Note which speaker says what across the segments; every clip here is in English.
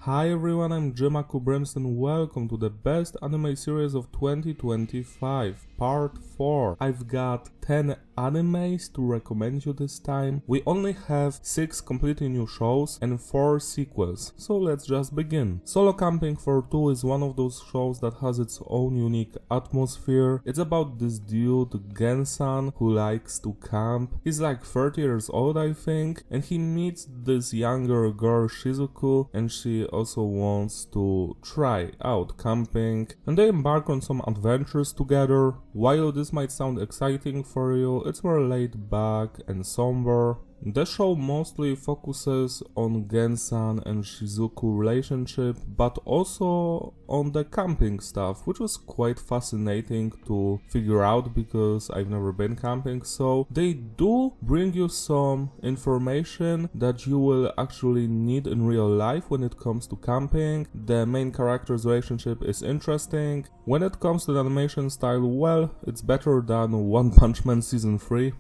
Speaker 1: Hi everyone, I'm Gachiakuta and welcome to the best anime series of 2025, part 4. I've got 10 animes to recommend you this time. We only have 6 completely new shows and 4 sequels, so let's just begin. Solo Camping for 2 is one of those shows that has its own unique atmosphere. It's about this dude, Gen-san, who likes to camp. He's like 30 years old I think, and he meets this younger girl Shizuku, and she also wants to try out camping, and they embark on some adventures together. While this might sound exciting for you, it's more laid back and somber. The show mostly focuses on Gen-san and Shizuku relationship, but also on the camping stuff, which was quite fascinating to figure out because I've never been camping. So they do bring you some information that you will actually need in real life when it comes to camping. The main character's relationship is interesting. When it comes to the animation style, well, it's better than One Punch Man Season 3,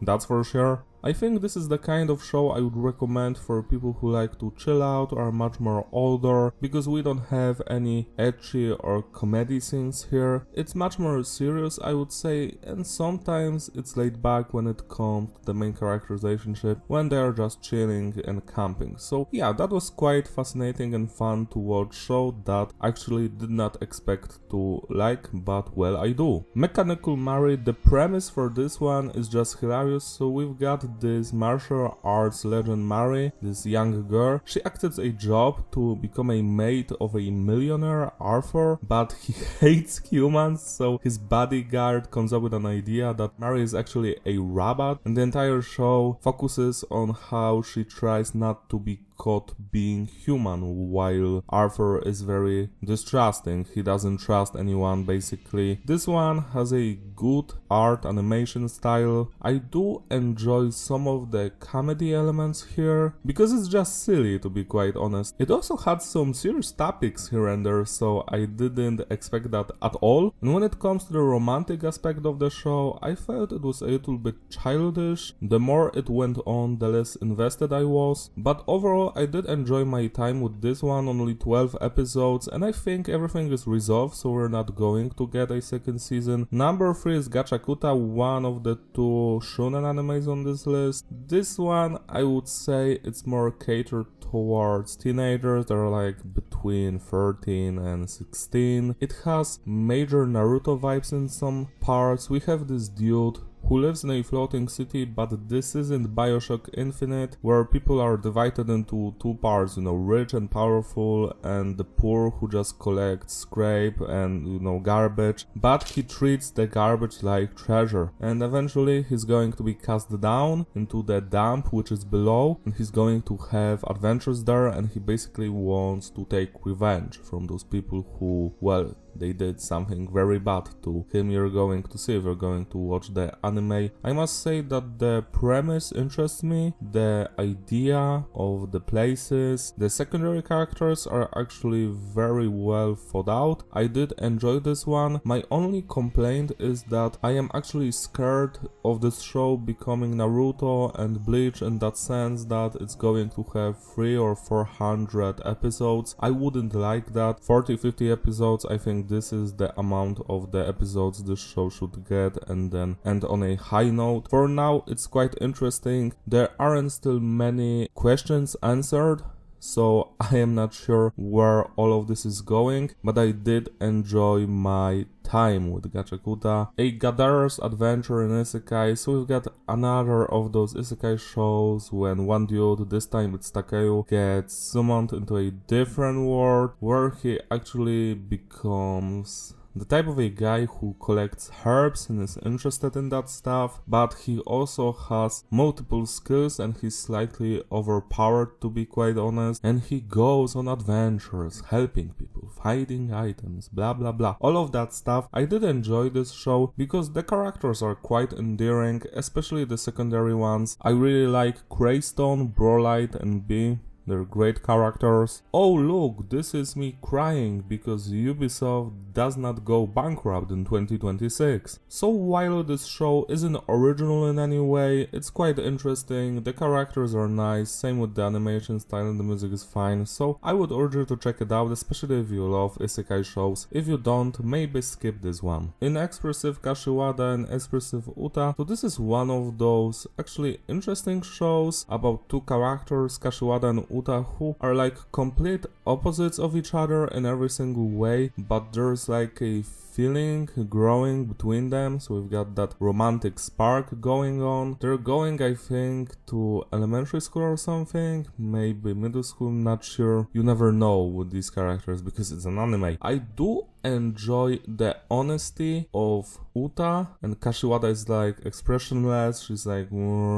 Speaker 1: that's for sure. I think this is the kind of show I would recommend for people who like to chill out or are much more older, because we don't have any ecchi or comedy scenes here. It's much more serious, I would say, and sometimes it's laid back when it comes to the main character's relationship, when they are just chilling and camping. So yeah, that was quite fascinating and fun to watch show that I actually did not expect to like, but well, I do. Mechanical Mary, the premise for this one is just hilarious. So we've got this martial arts legend Mary, this young girl. She accepts a job to become a maid of a millionaire Arthur, but he hates humans, so his bodyguard comes up with an idea that Mary is actually a robot, and the entire show focuses on how she tries not to be caught being human, while Arthur is very distrusting. He doesn't trust anyone basically. This one has a good art animation style. I do enjoy some of the comedy elements here because it's just silly, to be quite honest. It also had some serious topics here and there, so I didn't expect that at all. And when it comes to the romantic aspect of the show, I felt it was a little bit childish. The more it went on, the less invested I was, but overall I did enjoy my time with this one. Only 12 episodes, and I think everything is resolved, so we're not going to get a second season. Number 3 is Gachiakuta, one of the 2 shonen animes on this list. This one, I would say it's more catered towards teenagers that are like between 13 and 16. It has major Naruto vibes in some parts. We have this dude who lives in a floating city, but this isn't BioShock Infinite, where people are divided into 2 parts, rich and powerful, and the poor who just collect scrape and, garbage, but he treats the garbage like treasure, and eventually he's going to be cast down into the dump which is below, and he's going to have adventures there, and he basically wants to take revenge from those people who, well, they did something very bad to him. You're going to see if you're going to watch the anime. I must say that the premise interests me, the idea of the places, the secondary characters are actually very well thought out. I did enjoy this one. My only complaint is that I am actually scared of this show becoming Naruto and Bleach, in that sense that it's going to have 300 or 400 episodes. I wouldn't like that. 40-50 episodes, I think this is the amount of the episodes this show should get, and then end on a high note. For now, it's quite interesting. There aren't still many questions answered, so I am not sure where all of this is going, but I did enjoy my time with Gachiakuta. A Gadar's adventure in Isekai, so we've got another of those Isekai shows when one dude, this time it's Takeo, gets summoned into a different world where he actually becomes the type of a guy who collects herbs and is interested in that stuff, but he also has multiple skills and he's slightly overpowered, to be quite honest, and he goes on adventures, helping people, finding items, blah blah blah, all of that stuff. I did enjoy this show because the characters are quite endearing, especially the secondary ones. I really like Greystone, Brolight and B. they're great characters. Oh look, this is me crying because Ubisoft does not go bankrupt in 2026. So while this show isn't original in any way, it's quite interesting, the characters are nice, same with the animation style and the music is fine, so I would urge you to check it out, especially if you love Isekai shows. If you don't, maybe skip this one. Inexpressive Kashiwada and Expressive Oota, so this is one of those actually interesting shows about two characters, Kashiwada and Oota, who are like complete opposites of each other in every single way, but there's like a feeling growing between them, so we've got that romantic spark going on. They're going, I think, to elementary school or something, maybe middle school, not sure. You never know with these characters because it's an anime. I do enjoy the honesty of Oota, and Kashiwada is like expressionless, she's like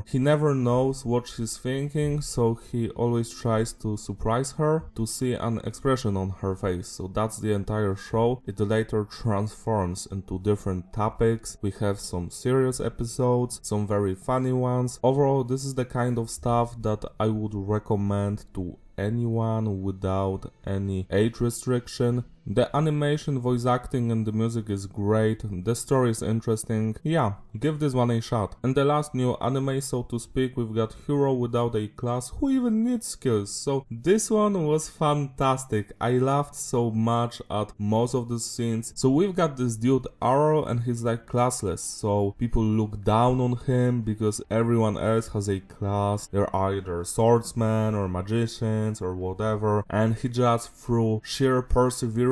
Speaker 1: he never knows what she's thinking, so he always tries to surprise her to see an expression on her face. So that's the entire show. It later transforms into different topics. We have some serious episodes, some very funny ones. Overall, this is the kind of stuff that I would recommend to anyone without any age restriction. The animation, voice acting and the music is great, the story is interesting, yeah, give this one a shot. And the last new anime, so to speak, we've got Hero Without a Class, who even needs skills, so this one was fantastic. I laughed so much at most of the scenes. So we've got this dude Arrow and he's like classless, so people look down on him because everyone else has a class, they're either swordsmen or magicians or whatever, and he just through sheer perseverance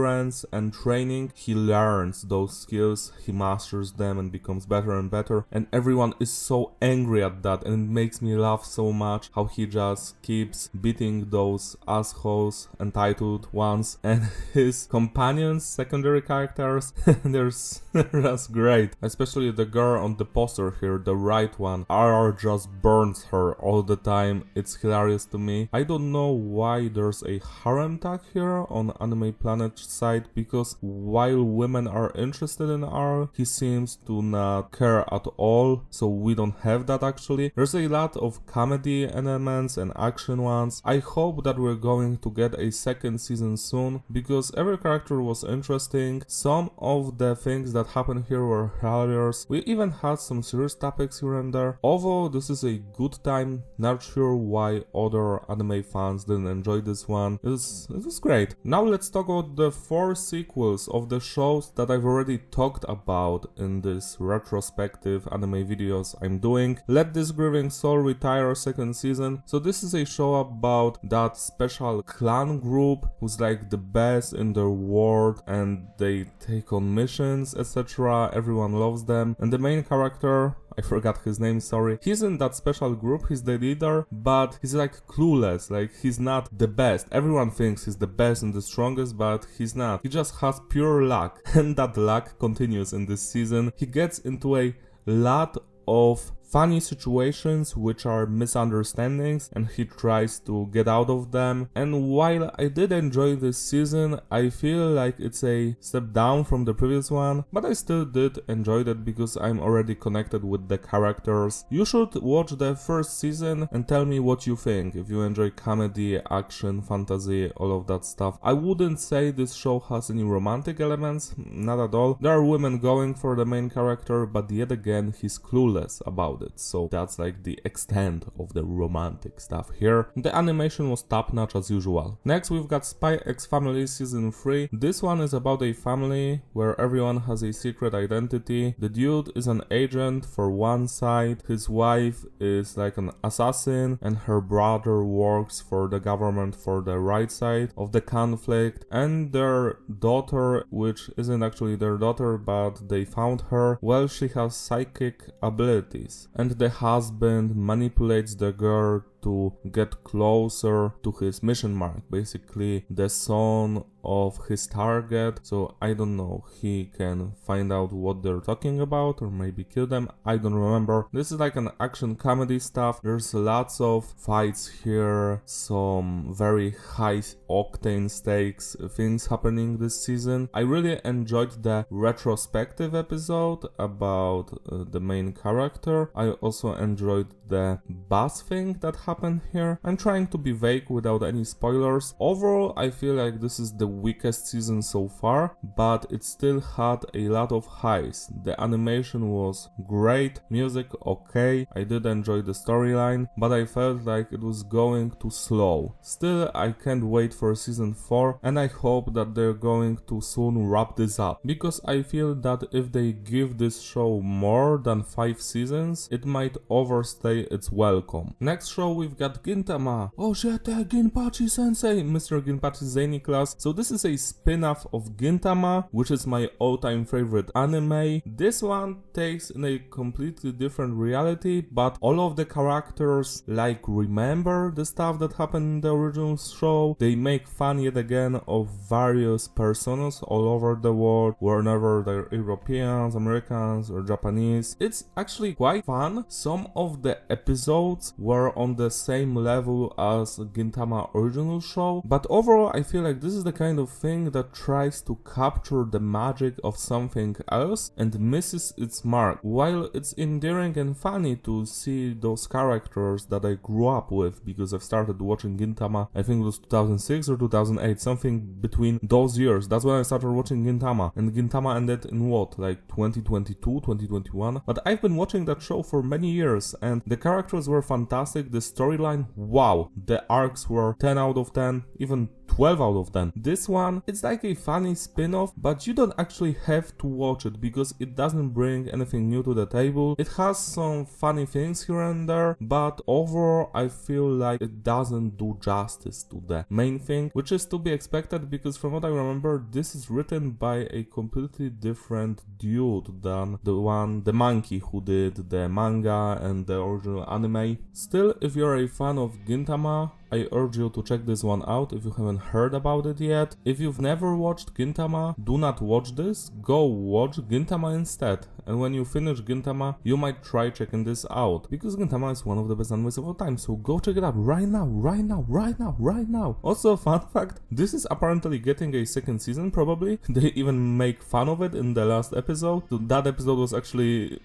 Speaker 1: and training, he learns those skills, he masters them and becomes better and better, and everyone is so angry at that, and it makes me laugh so much how he just keeps beating those assholes, entitled ones, and his companions, secondary characters, they're just great, especially the girl on the poster here, the right one. RR just burns her all the time, it's hilarious to me. I don't know why there's a harem tag here on Anime Planet side, because while women are interested in R, he seems to not care at all, so we don't have that actually. There's a lot of comedy elements and action ones. I hope that we're going to get a second season soon, because every character was interesting. Some of the things that happened here were hilarious. We even had some serious topics here and there. Although this is a good time, not sure why other anime fans didn't enjoy this one. It was great. Now let's talk about the 4 sequels of the shows that I've already talked about in this retrospective anime videos I'm doing. Let This Grieving Soul Retire second season. So this is a show about that special clan group who's like the best in the world and they take on missions, etc. Everyone loves them, and the main character, I forgot his name, sorry. He's in that special group, he's the leader, but he's like clueless, like he's not the best. Everyone thinks he's the best and the strongest, but he's not. He just has pure luck, and that luck continues in this season. He gets into a lot of funny situations which are misunderstandings and he tries to get out of them. And while I did enjoy this season, I feel like it's a step down from the previous one, but I still did enjoy that because I'm already connected with the characters. You should watch the first season and tell me what you think, if you enjoy comedy, action, fantasy, all of that stuff. I wouldn't say this show has any romantic elements, not at all. There are women going for the main character, but yet again he's clueless about it, so that's like the extent of the romantic stuff here. The animation was top-notch as usual. Next we've got Spy X Family season 3. This one is about a family where everyone has a secret identity. The dude is an agent for one side, his wife is like an assassin, and her brother works for the government for the right side of the conflict, and their daughter, which isn't actually their daughter but they found her, well, she has psychic abilities, and the husband manipulates the girl to get closer to his mission mark, basically the son of his target. So I don't know, he can find out what they're talking about or maybe kill them, I don't remember. This is like an action comedy stuff. There's lots of fights here, some very high octane stakes things happening this season. I really enjoyed the retrospective episode about the main character. I also enjoyed the bus thing that happened here. I'm trying to be vague without any spoilers. Overall, I feel like this is the weakest season so far, but it still had a lot of highs. The animation was great, music okay, I did enjoy the storyline, but I felt like it was going too slow. Still, I can't wait for season 4, and I hope that they're going to soon wrap this up, because I feel that if they give this show more than 5 seasons, it might overstay its welcome. Next show we've got Gintama. Oh shit, Ginpachi sensei, Mr. Ginpachi's Zany class. So this is a spin-off of Gintama, which is my all-time favorite anime. This one takes in a completely different reality, but all of the characters like remember the stuff that happened in the original show. They make fun yet again of various personas all over the world, whenever they're Europeans, Americans or Japanese. It's actually quite fun. Some of the episodes were on the same level as Gintama original show, but overall I feel like this is the kind of thing that tries to capture the magic of something else and misses its mark. While it's endearing and funny to see those characters that I grew up with, because I've started watching Gintama, I think it was 2006 or 2008, something between those years. That's when I started watching Gintama, and Gintama ended in what, like 2022, 2021? But I've been watching that show for many years, and the characters were fantastic, the storyline, wow, the arcs were 10 out of 10, even 12 out of 10. This one, it's like a funny spin-off, but you don't actually have to watch it because it doesn't bring anything new to the table. It has some funny things here and there, but overall I feel like it doesn't do justice to the main thing, which is to be expected because from what I remember, this is written by a completely different dude than the monkey who did the manga and the original anime. Still, if you're a fan of Gintama, I urge you to check this one out if you haven't heard about it yet. If you've never watched Gintama, do not watch this, go watch Gintama instead. And when you finish Gintama, you might try checking this out, because Gintama is one of the best animes of all time, so go check it out right now, right now, right now, right now. Also, fun fact, this is apparently getting a second season probably. They even make fun of it in the last episode. So that episode was actually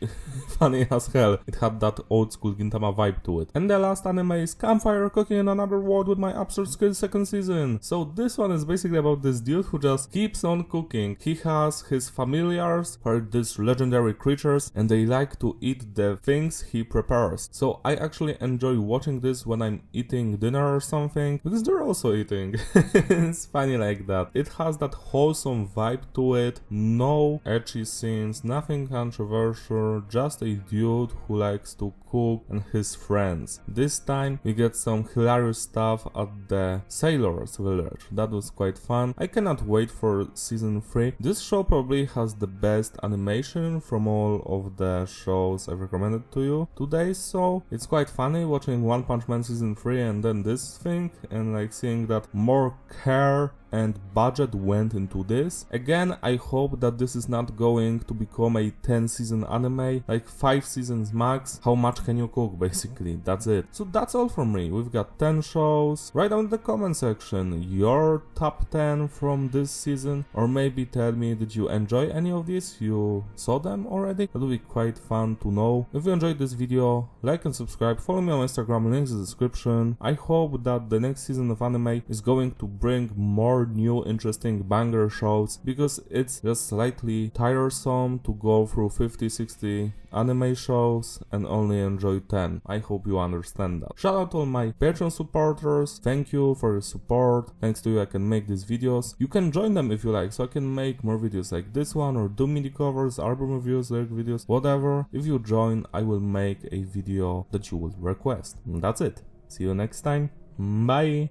Speaker 1: funny as hell. It had that old school Gintama vibe to it. And the last anime is Campfire, cooking in another world with my absurd skill second season. So this one is basically about this dude who just keeps on cooking. He has his familiars, who are these legendary creatures, and they like to eat the things he prepares. So I actually enjoy watching this when I'm eating dinner or something, because they're also eating. It's funny like that. It has that wholesome vibe to it, no ecchi scenes, nothing controversial, just a dude who likes to cook and his friends. This time we get some hilarious stuff at the sailors village. That was quite fun. I cannot wait for season 3. This show probably has the best animation from all of the shows I've recommended to you today, so it's quite funny watching One Punch Man season 3 and then this thing, and like seeing that more care and budget went into this. Again, I hope that this is not going to become a 10 season anime, like 5 seasons max. How much can you cook, basically? That's it. So that's all from me. We've got 10 shows. Write down in the comment section your top 10 from this season, or maybe tell me, did you enjoy any of these? You saw them already? That would be quite fun to know. If you enjoyed this video, like and subscribe, follow me on Instagram, links in the description. I hope that the next season of anime is going to bring more new interesting banger shows, because it's just slightly tiresome to go through 50-60 anime shows and only enjoy 10. I hope you understand that. Shout out to all my Patreon supporters. Thank you for your support. Thanks to you I can make these videos. You can join them if you like, so I can make more videos like this one, or do MIDI covers, album reviews, lyric videos, whatever. If you join, I will make a video that you will request. And that's it. See you next time. Bye.